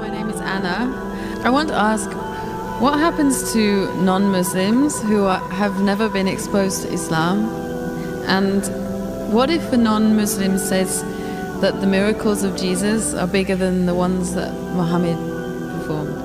My name is Anna. I want to ask, what happens to non-Muslims who have never been exposed to Islam? And what if a non-Muslim says that the miracles of Jesus are bigger than the ones that Muhammad performed?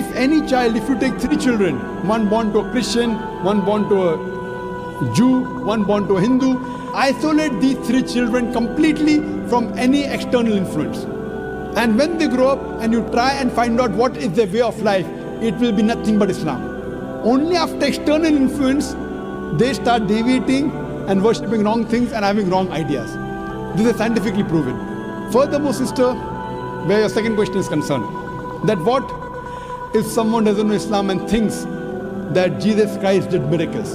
if any child, if you take 3 children, one born to a Christian, one born to a Jew, one born to a Hindu, isolate these 3 children completely from any external influence. And when they grow up and you try and find out what is their way of life, it will be nothing but Islam. Only after external influence, they start deviating and worshipping wrong things and having wrong ideas. This is scientifically proven. Furthermore, sister, where your second question is concerned, that what if someone doesn't know Islam and thinks that Jesus Christ did miracles?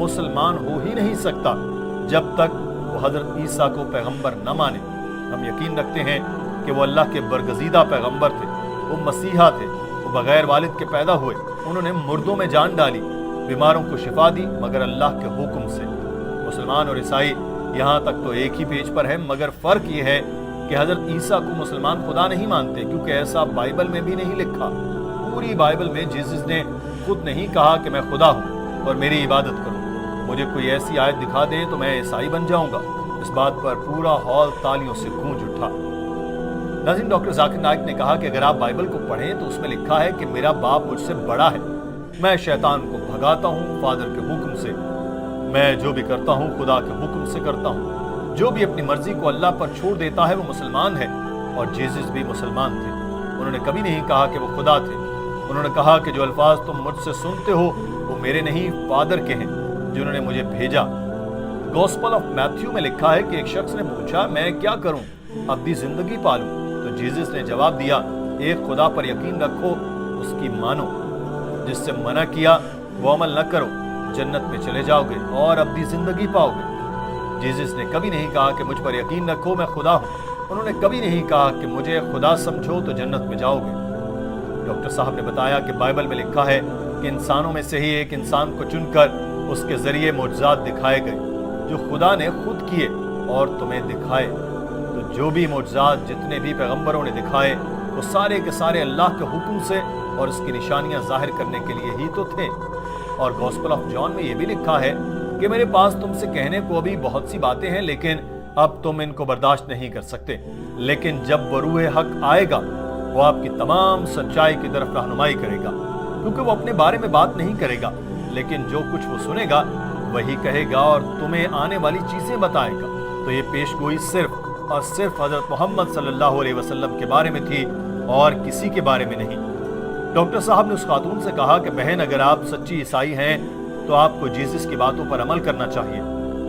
مسلمان ہو ہی نہیں سکتا جب تک وہ حضرت عیسیٰ کو پیغمبر نہ مانے۔ ہم یقین رکھتے ہیں کہ وہ اللہ کے برگزیدہ پیغمبر تھے، وہ مسیحا تھے، وہ بغیر والد کے پیدا ہوئے، انہوں نے مردوں میں جان ڈالی، بیماروں کو شفا دی مگر اللہ کے حکم سے۔ مسلمان اور عیسائی یہاں تک تو ایک ہی پیج پر ہے، مگر فرق یہ ہے کہ حضرت عیسیٰ کو مسلمان خدا نہیں مانتے، کیونکہ ایسا بائبل میں بھی نہیں لکھا۔ پوری بائبل میں جیسس نے خود نہیں کہا کہ میں خدا ہوں اور میری عبادت کروں۔ مجھے کوئی ایسی آیت دکھا دے تو میں عیسائی بن جاؤں گا۔ اس بات پر پورا ہال تالیوں سے گونج اٹھا۔ ناظرین، ڈاکٹر ذاکر نائک نے کہا کہ اگر آپ بائبل کو پڑھیں تو اس میں لکھا ہے کہ میرا باپ مجھ سے بڑا ہے، میں شیطان کو بھگاتا ہوں فادر کے حکم سے، میں جو بھی کرتا ہوں خدا کے حکم سے کرتا ہوں۔ جو بھی اپنی مرضی کو اللہ پر چھوڑ دیتا ہے وہ مسلمان ہے، اور جیسس بھی مسلمان تھے۔ انہوں نے کبھی نہیں کہا کہ وہ خدا تھے۔ انہوں نے کہا کہ جو الفاظ تم مجھ سے سنتے ہو وہ میرے نہیں، فادر کے ہیں جنہوں نے مجھے بھیجا۔ گوسپل آف میتھیو میں لکھا ہے کہ ایک شخص نے پوچھا میں کیا کروں ابدی زندگی پالوں؟ تو جیسس نے جواب دیا ایک خدا پر یقین رکھو، اس کی مانو، جس سے منع کیا وہ عمل نہ کرو، جنت میں چلے جاؤ گے اور ابدی زندگی پاؤ گے۔ جیسس نے کبھی نہیں کہا کہ مجھ پر یقین رکھو میں خدا ہوں۔ انہوں نے کبھی نہیں کہا کہ مجھے خدا سمجھو تو جنت میں جاؤ گے۔ ڈاکٹر صاحب نے بتایا کہ بائبل میں لکھا ہے کہ انسانوں میں سے ہی ایک انسان کو چن کر اس کے ذریعے معجزات دکھائے گئے جو خدا نے خود کیے اور تمہیں دکھائے۔ تو جو بھی معجزات جتنے بھی پیغمبروں نے دکھائے وہ سارے کے سارے اللہ کے حکم سے اور اس کی نشانیاں ظاہر کرنے کے لیے ہی تو تھے۔ اور گوسپل آف جان میں یہ بھی لکھا ہے کہ میرے پاس تم سے کہنے کو ابھی بہت سی باتیں ہیں لیکن اب تم ان کو برداشت نہیں کر سکتے، لیکن جب وہ روح حق آئے گا وہ آپ کی تمام سچائی کی طرف رہنمائی کرے گا، کیونکہ وہ اپنے بارے میں بات نہیں کرے گا لیکن جو کچھ وہ سنے گا وہی کہے گا اور تمہیں آنے والی چیزیں بتائے گا۔ تو یہ پیش گوئی صرف اور صرف حضرت محمد صلی اللہ علیہ وسلم کے بارے میں تھی اور کسی کے بارے میں نہیں۔ ڈاکٹر صاحب نے اس خاتون سے کہا کہ بہن اگر آپ سچی عیسائی ہیں تو آپ کو جیسس کی باتوں پر عمل کرنا چاہیے۔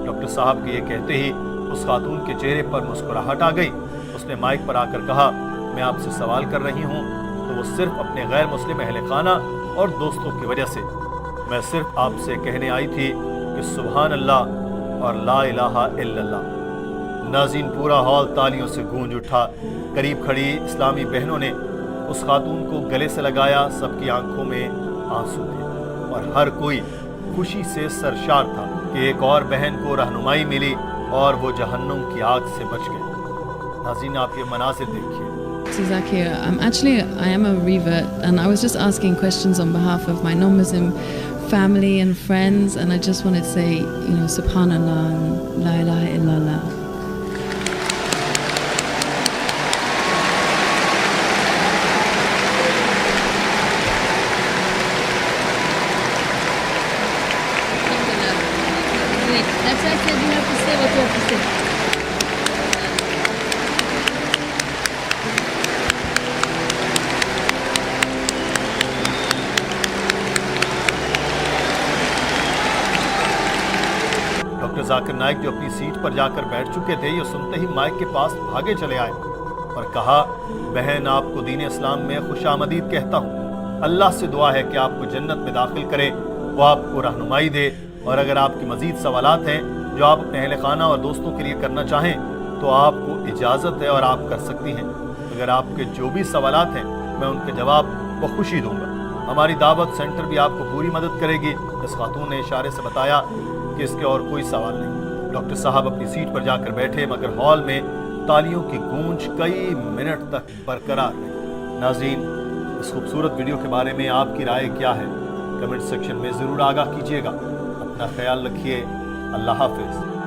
ڈاکٹر صاحب کے یہ کہتے ہی اس خاتون کے چہرے پر مسکراہٹ آ گئی۔ اس نے مائک پر آ کر کہا میں آپ سے سوال کر رہی ہوں تو وہ صرف اپنے غیر مسلم اہل خانہ اور دوستوں کی وجہ سے۔ میں صرف آپ سے کہنے آئی تھی کہ سبحان اللہ اور لا الہ الا اللہ۔ ناظرین، پورا ہال تالیوں سے گونج اٹھا۔ قریب کھڑی اسلامی بہنوں نے اس خاتون کو گلے سے لگایا، سب کی آنکھوں میں آنسو تھے اور ہر کوئی خوشی سے سرشار تھا کہ ایک اور بہن کو رہنمائی ملی اور وہ جہنم کی آگ سے بچ گئے۔ ناظرین، آپ یہ مناظر دیکھیے۔ Zakir, I am a revert and I was just asking questions on behalf of my non-Muslim family and friends, and I just wanted to say, Subhanallah and La ilaha illallah. That's why I said you have to say what you have to say. Doctor Zakir Naik جو اپنی set پر جا کر بیٹھ چکے تھے یہ سنتے ہی mic کے پاس بھاگے چلے آئے اور کہا بہن آپ کو دین اسلام میں خوش آمدید کہتا ہوں۔ اللہ سے دعا ہے کہ آپ کو جنت میں داخل کرے، وہ آپ کو رہنمائی دے، اور اگر آپ کی مزید سوالات ہیں جو آپ اپنے اہل خانہ اور دوستوں کے لیے کرنا چاہیں تو آپ کو اجازت ہے اور آپ کر سکتی ہیں۔ اگر آپ کے جو بھی سوالات ہیں میں ان کے جواب بخوشی دوں گا۔ ہماری دعوت سینٹر بھی آپ کو پوری مدد کرے گی۔ اس خاتون نے اشارے سے بتایا کہ اس کے اور کوئی سوال نہیں۔ ڈاکٹر صاحب اپنی سیٹ پر جا کر بیٹھے مگر ہال میں تالیوں کی گونج کئی منٹ تک برقرار رہی۔ ناظرین، اس خوبصورت ویڈیو کے بارے میں آپ کی رائے کیا ہے؟ کمنٹ سیکشن میں ضرور آگاہ کیجیے گا۔ اپنا خیال رکھیے۔ اللہ حافظ۔